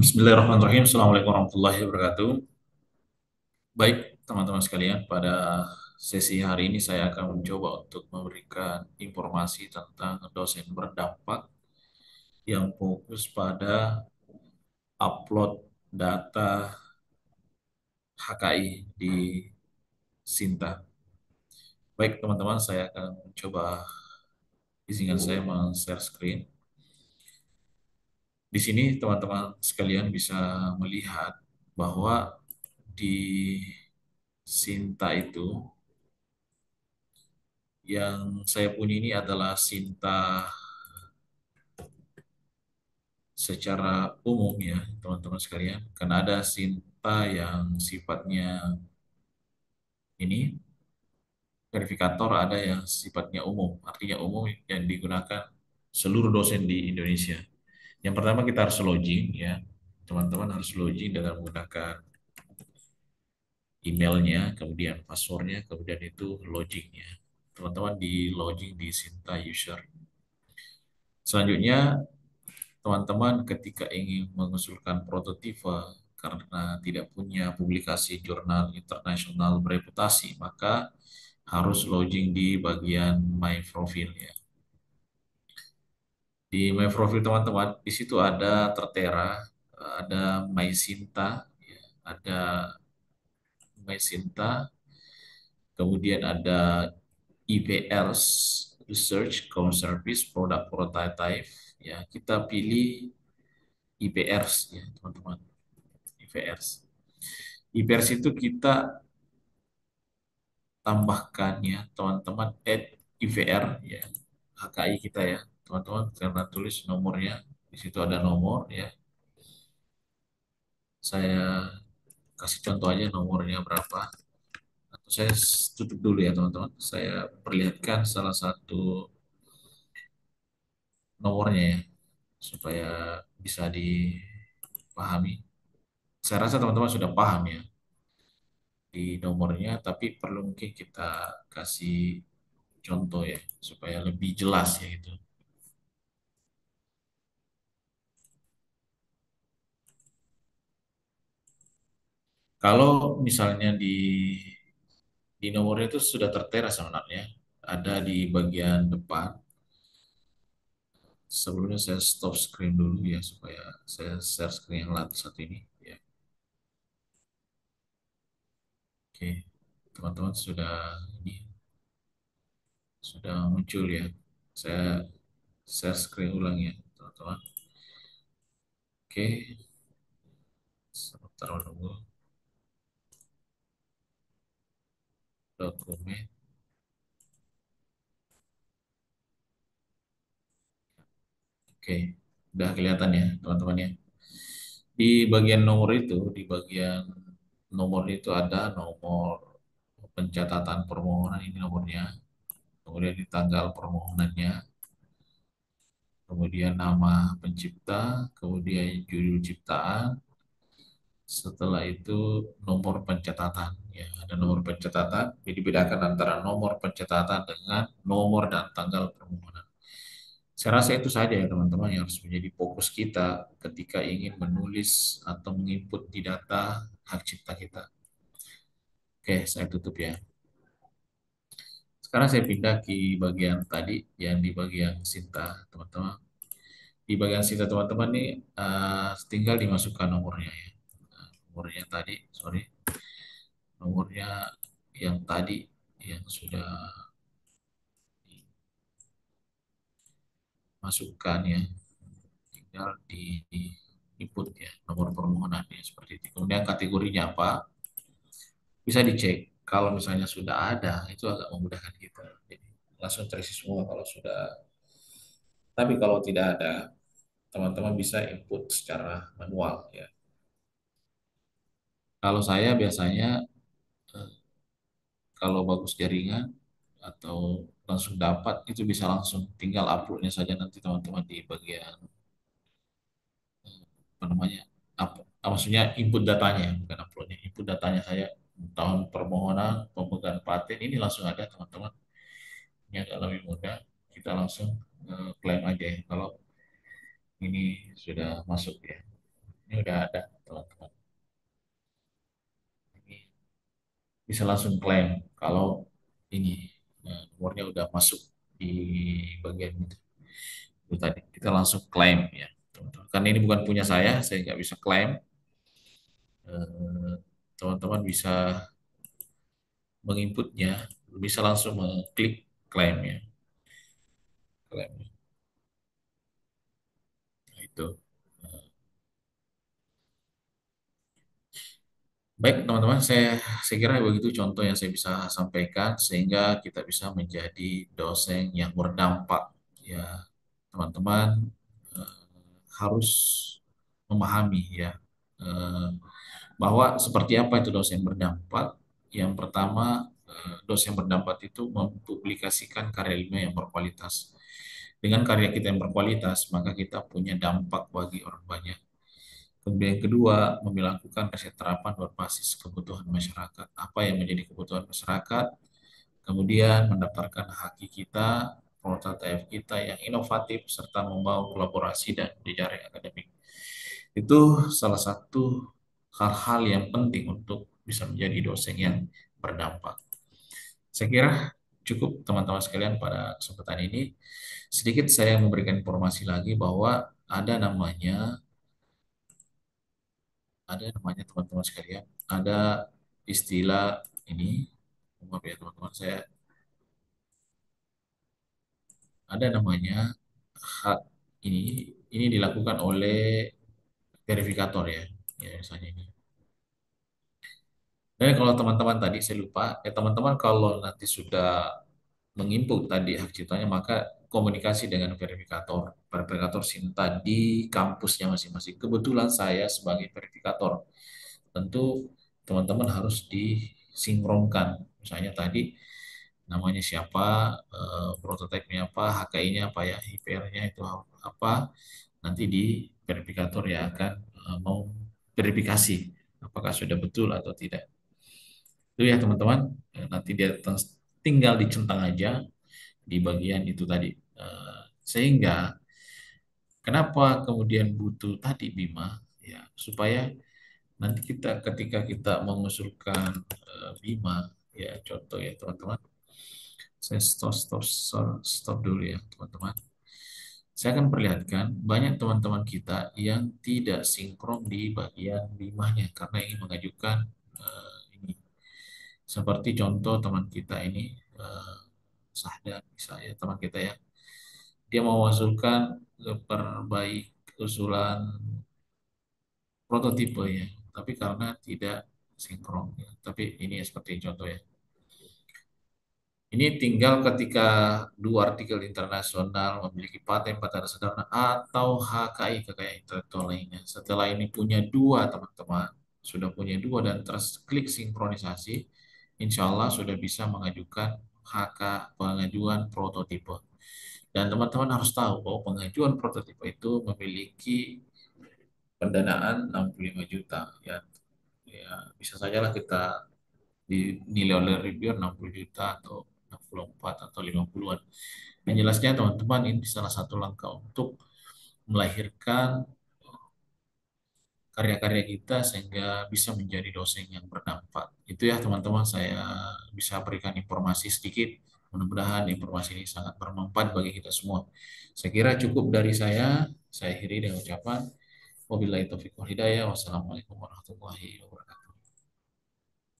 Bismillahirrahmanirrahim. Assalamualaikum warahmatullahi wabarakatuh. Baik, teman-teman sekalian, pada sesi hari ini saya akan mencoba untuk memberikan informasi tentang dosen berdampak yang fokus pada upload data HKI di Sinta. Baik, teman-teman, saya akan mencoba izinkan saya men-share screen. Di sini teman-teman sekalian bisa melihat bahwa di Sinta itu yang saya punya ini adalah Sinta secara umum ya, teman-teman sekalian. Karena ada Sinta yang sifatnya ini verifikator, ada yang sifatnya umum. Artinya umum yang digunakan seluruh dosen di Indonesia. Yang pertama kita harus login ya. Teman-teman harus login dengan menggunakan emailnya, kemudian passwordnya, kemudian itu logingnya. Teman-teman di login di Sinta user. Selanjutnya teman-teman ketika ingin mengusulkan prototipe karena tidak punya publikasi jurnal internasional bereputasi, maka harus login di bagian My Profile ya. Di My Profile teman-teman, di situ ada Tertera, ada My Sinta, ya, ada My Sinta, kemudian ada IPRs, Research Core Service Product Prototype, ya kita pilih IPRs ya teman-teman. IPRs. IPRS itu kita tambahkan ya teman-teman add IVR ya HKI kita ya teman-teman karena tulis nomornya di situ ada nomor ya saya kasih contoh aja nomornya berapa atau saya tutup dulu ya teman-teman saya perlihatkan salah satu nomornya ya supaya bisa dipahami. Saya rasa teman-teman sudah paham ya di nomornya tapi perlu mungkin kita kasih contoh ya supaya lebih jelas ya itu. Kalau misalnya di nomornya itu sudah tertera sebenarnya, ada di bagian depan. Sebelumnya saya stop screen dulu ya supaya saya share screen yang satu ini. Ya, oke, teman-teman ini sudah muncul ya. Saya share screen ulang ya, teman-teman. Oke, sebentar menunggu dokumen. Oke, udah kelihatan ya, teman-teman ya. Di bagian nomor itu, di bagian nomor itu ada nomor pencatatan permohonan ini nomornya, kemudian di tanggal permohonannya, kemudian nama pencipta, kemudian judul ciptaan, setelah itu nomor pencatatan. Ya, ada nomor pencatatan, jadi bedakan antara nomor pencatatan dengan nomor dan tanggal permohonan. Saya rasa itu saja ya teman-teman yang harus menjadi fokus kita ketika ingin menulis atau menginput di data hak cipta kita. Oke, saya tutup ya. Sekarang saya pindah ke bagian tadi, yang di bagian Sinta, teman-teman. Di bagian Sinta, teman-teman nih, tinggal dimasukkan nomornya ya. Nomornya tadi, sorry, nomornya yang tadi, yang sudah dimasukkan ya, tinggal di input ya, nomor permohonannya seperti itu. Kemudian kategorinya apa, bisa dicek. Kalau misalnya sudah ada, itu agak memudahkan kita. Jadi, langsung terisi semua kalau sudah. Tapi kalau tidak ada, teman-teman bisa input secara manual ya. Kalau saya biasanya eh, kalau bagus jaringan atau langsung dapat itu bisa langsung tinggal uploadnya saja nanti teman-teman di bagian apa namanya maksudnya input datanya ya, bukan uploadnya input datanya saya tahun permohonan pemegang paten ini langsung ada teman-teman ini agak lebih mudah kita langsung klaim aja ya kalau ini sudah masuk ya. Ini udah ada teman-teman. Ini bisa langsung klaim kalau ini nomornya udah masuk di bagian itu tadi. Kita langsung klaim ya, teman-teman. Karena ini bukan punya saya nggak bisa klaim. Eh, Teman-teman bisa menginputnya, bisa langsung mengklik klaim ya. Klaim. Nah, itu. Baik, teman-teman, saya kira begitu contoh yang saya bisa sampaikan sehingga kita bisa menjadi dosen yang berdampak. Ya, teman-teman eh, harus memahami ya eh, bahwa seperti apa itu dosen berdampak. Yang pertama, dosen berdampak itu mempublikasikan karya ilmiah yang berkualitas. Dengan karya kita yang berkualitas, maka kita punya dampak bagi orang banyak. Kemudian yang kedua, melakukan riset terapan berbasis kebutuhan masyarakat. Apa yang menjadi kebutuhan masyarakat? Kemudian mendaftarkan haki kita, prototipe kita yang inovatif, serta membawa kolaborasi dan jejaring akademik. Itu salah satu hal-hal yang penting untuk bisa menjadi dosen yang berdampak. Saya kira cukup teman-teman sekalian pada kesempatan ini. Sedikit saya memberikan informasi lagi bahwa ada namanya teman-teman sekalian, ada istilah ini, maaf ya teman-teman, saya ada namanya hak ini dilakukan oleh verifikator ya, ya misalnya ini. Dan kalau teman-teman tadi saya lupa, teman-teman kalau nanti sudah menginput tadi hak ciptanya, maka komunikasi dengan verifikator, verifikator Sinta di kampusnya masing-masing. Kebetulan saya sebagai verifikator, tentu teman-teman harus disinkronkan. Misalnya tadi namanya siapa, prototipenya apa, HKI-nya apa ya, IPR-nya itu apa, nanti di verifikator ya akan mau verifikasi apakah sudah betul atau tidak. Itu ya teman-teman. Nanti dia tinggal dicentang aja di bagian itu tadi. Sehingga kenapa kemudian butuh tadi Bima ya supaya nanti kita ketika kita mengusulkan Bima ya contoh ya teman-teman. Saya stop dulu ya teman-teman. Saya akan perlihatkan banyak teman-teman kita yang tidak sinkron di bagian Bimanya karena ingin mengajukan ini. Seperti contoh teman kita ini Sahdan misalnya teman kita ya. Dia mau mengusulkan perbaik usulan prototipe ya, tapi karena tidak sinkron ya. Tapi ini seperti contoh ya. Ini tinggal ketika dua artikel internasional memiliki paten paten sederhana atau HKI kekayaan intelektual lainnya. Setelah ini punya dua teman-teman, sudah punya dua dan terus klik sinkronisasi, insya Allah sudah bisa mengajukan HK pengajuan prototipe. Dan teman-teman harus tahu bahwa pengajuan prototipe itu memiliki pendanaan 65 juta ya. Ya, bisa saja lah kita dinilai oleh reviewer 60 juta atau 64 atau 50-an. Yang jelasnya teman-teman ini salah satu langkah untuk melahirkan karya-karya kita sehingga bisa menjadi dosen yang berdampak. Itu ya teman-teman saya bisa berikan informasi sedikit. Mudah-mudahan informasi ini sangat bermanfaat bagi kita semua. Saya kira cukup dari saya. Saya akhiri dengan ucapan wabillahi taufiq wal hidayah. Wassalamualaikum warahmatullahi wabarakatuh.